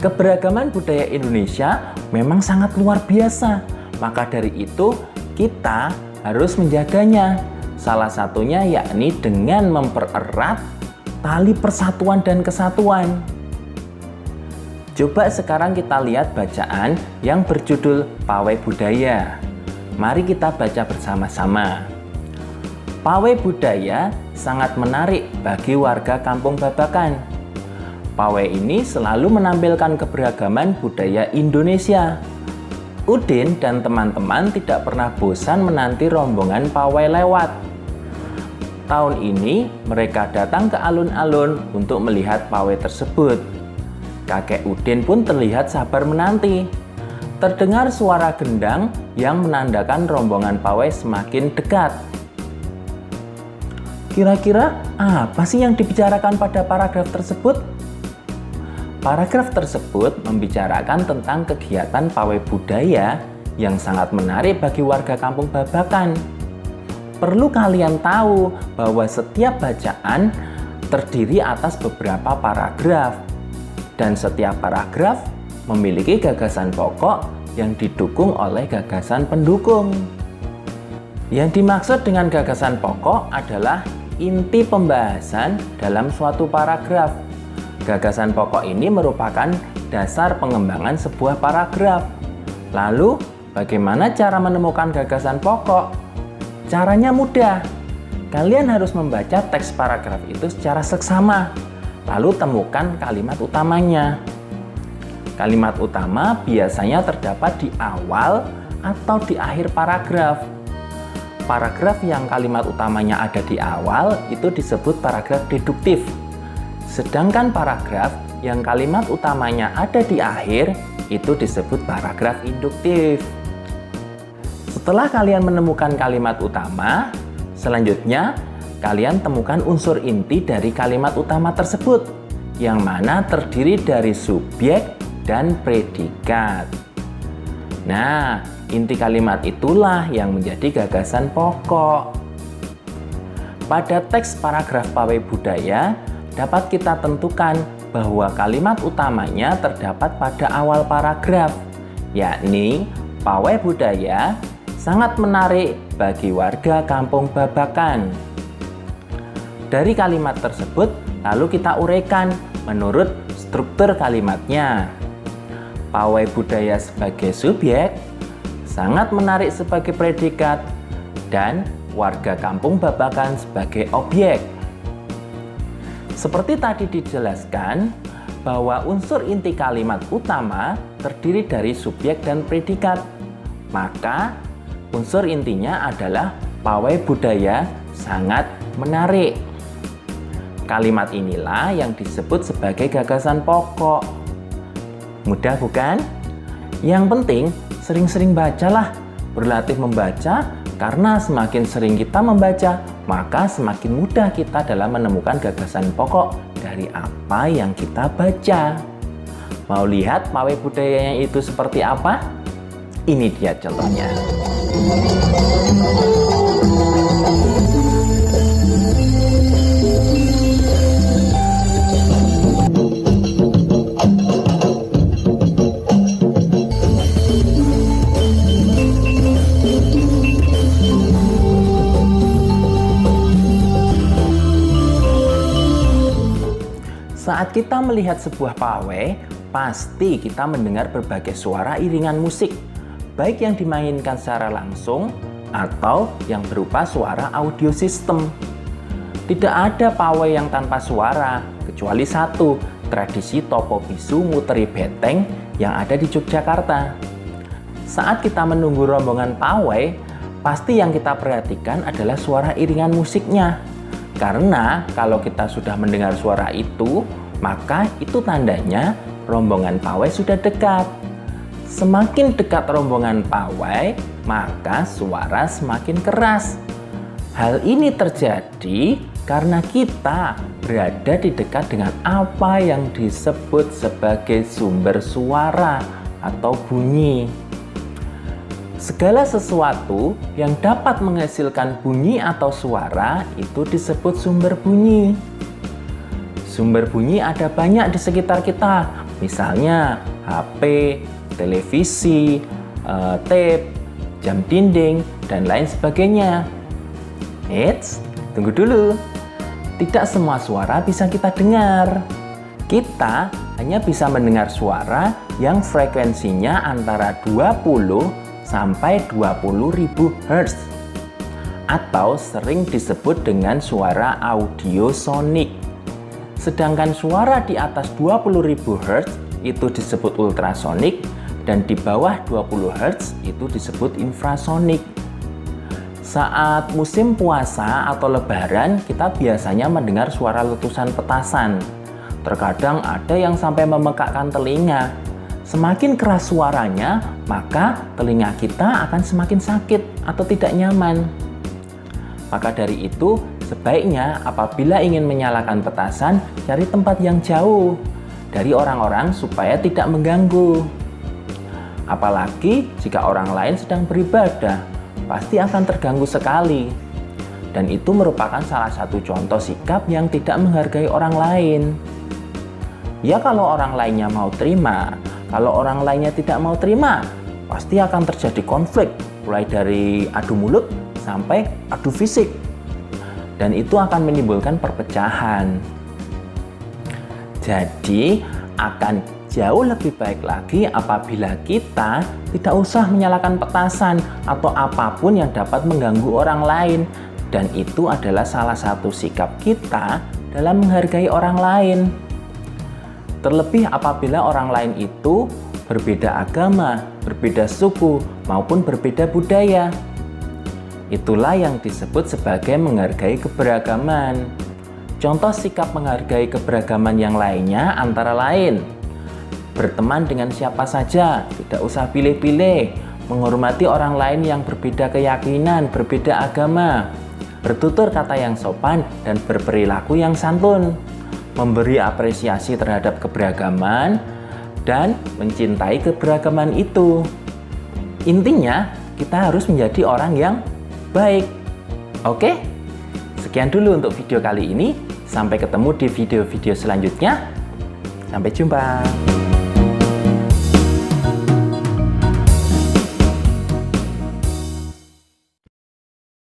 Keberagaman budaya Indonesia memang sangat luar biasa. Maka dari itu, kita harus menjaganya. Salah satunya yakni dengan mempererat tali persatuan dan kesatuan. Coba sekarang kita lihat bacaan yang berjudul Pawai Budaya. Mari kita baca bersama-sama. Pawai budaya sangat menarik bagi warga Kampung Babakan. Pawai ini selalu menampilkan keberagaman budaya Indonesia. Udin dan teman-teman tidak pernah bosan menanti rombongan pawai lewat. Tahun ini mereka datang ke alun-alun untuk melihat pawai tersebut. Kakek Udin pun terlihat sabar menanti. Terdengar suara gendang yang menandakan rombongan pawai semakin dekat. Kira-kira apa sih yang dibicarakan pada paragraf tersebut? Paragraf tersebut membicarakan tentang kegiatan pawai budaya yang sangat menarik bagi warga Kampung Babakan. Perlu kalian tahu bahwa setiap bacaan terdiri atas beberapa paragraf, dan setiap paragraf memiliki gagasan pokok yang didukung oleh gagasan pendukung. Yang dimaksud dengan gagasan pokok adalah inti pembahasan dalam suatu paragraf. Gagasan pokok ini merupakan dasar pengembangan sebuah paragraf. Lalu, bagaimana cara menemukan gagasan pokok? Caranya mudah. Kalian harus membaca teks paragraf itu secara seksama, lalu temukan kalimat utamanya. Kalimat utama biasanya terdapat di awal atau di akhir paragraf. Paragraf yang kalimat utamanya ada di awal itu disebut paragraf deduktif. Sedangkan paragraf yang kalimat utamanya ada di akhir itu disebut paragraf induktif. Setelah kalian menemukan kalimat utama, selanjutnya kalian temukan unsur inti dari kalimat utama tersebut, yang mana terdiri dari subjek dan predikat. Nah, inti kalimat itulah yang menjadi gagasan pokok. Pada teks paragraf pawai budaya, dapat kita tentukan bahwa kalimat utamanya terdapat pada awal paragraf, yakni pawai budaya sangat menarik bagi warga Kampung Babakan. Dari kalimat tersebut, lalu kita uraikan menurut struktur kalimatnya. Pawai budaya sebagai subjek, sangat menarik sebagai predikat, dan warga Kampung Babakan sebagai objek. Seperti tadi dijelaskan, bahwa unsur inti kalimat utama terdiri dari subjek dan predikat. Maka, unsur intinya adalah pawai budaya sangat menarik. Kalimat inilah yang disebut sebagai gagasan pokok. Mudah bukan? Yang penting sering-sering bacalah, berlatih membaca, karena semakin sering kita membaca, maka semakin mudah kita dalam menemukan gagasan pokok dari apa yang kita baca. Mau lihat pawai budayanya itu seperti apa? Ini dia contohnya. Saat kita melihat sebuah pawai, pasti kita mendengar berbagai suara iringan musik, baik yang dimainkan secara langsung atau yang berupa suara audio system. Tidak ada pawai yang tanpa suara, kecuali satu, tradisi Topo Bisu Muteri Beteng yang ada di Yogyakarta. Saat kita menunggu rombongan pawai, pasti yang kita perhatikan adalah suara iringan musiknya. Karena kalau kita sudah mendengar suara itu, maka itu tandanya rombongan pawai sudah dekat. Semakin dekat rombongan pawai, maka suara semakin keras. Hal ini terjadi karena kita berada di dekat dengan apa yang disebut sebagai sumber suara atau bunyi. Segala sesuatu yang dapat menghasilkan bunyi atau suara itu disebut sumber bunyi. Sumber bunyi ada banyak di sekitar kita, Misalnya HP, televisi, tape, jam dinding, dan lain sebagainya. Eits, tunggu dulu. Tidak semua suara bisa kita dengar. Kita hanya bisa mendengar suara yang frekuensinya antara 20 sampai 20.000 Hz atau sering disebut dengan suara audiosonik. Sedangkan suara di atas 20.000 Hz itu disebut ultrasonik dan di bawah 20 Hz itu disebut infrasonik. Saat musim puasa atau lebaran, kita biasanya mendengar suara letusan petasan. Terkadang ada yang sampai memekakkan telinga. Semakin keras suaranya, maka telinga kita akan semakin sakit atau tidak nyaman. Maka dari itu, sebaiknya apabila ingin menyalakan petasan, cari tempat yang jauh dari orang-orang supaya tidak mengganggu. Apalagi jika orang lain sedang beribadah, pasti akan terganggu sekali. Dan itu merupakan salah satu contoh sikap yang tidak menghargai orang lain. Ya kalau orang lainnya mau terima, kalau orang lainnya tidak mau terima, pasti akan terjadi konflik, mulai dari adu mulut sampai adu fisik. Dan itu akan menimbulkan perpecahan. Jadi akan jauh lebih baik lagi apabila kita tidak usah menyalakan petasan atau apapun yang dapat mengganggu orang lain. Dan itu adalah salah satu sikap kita dalam menghargai orang lain. Terlebih apabila orang lain itu berbeda agama, berbeda suku, maupun berbeda budaya. Itulah yang disebut sebagai menghargai keberagaman. Contoh sikap menghargai keberagaman yang lainnya antara lain: berteman dengan siapa saja, tidak usah pilih-pilih, menghormati orang lain yang berbeda keyakinan, berbeda agama, bertutur kata yang sopan, dan berperilaku yang santun, memberi apresiasi terhadap keberagaman, dan mencintai keberagaman itu. Intinya, kita harus menjadi orang yang baik. Oke? Sekian dulu untuk video kali ini. Sampai ketemu di video-video selanjutnya. Sampai jumpa.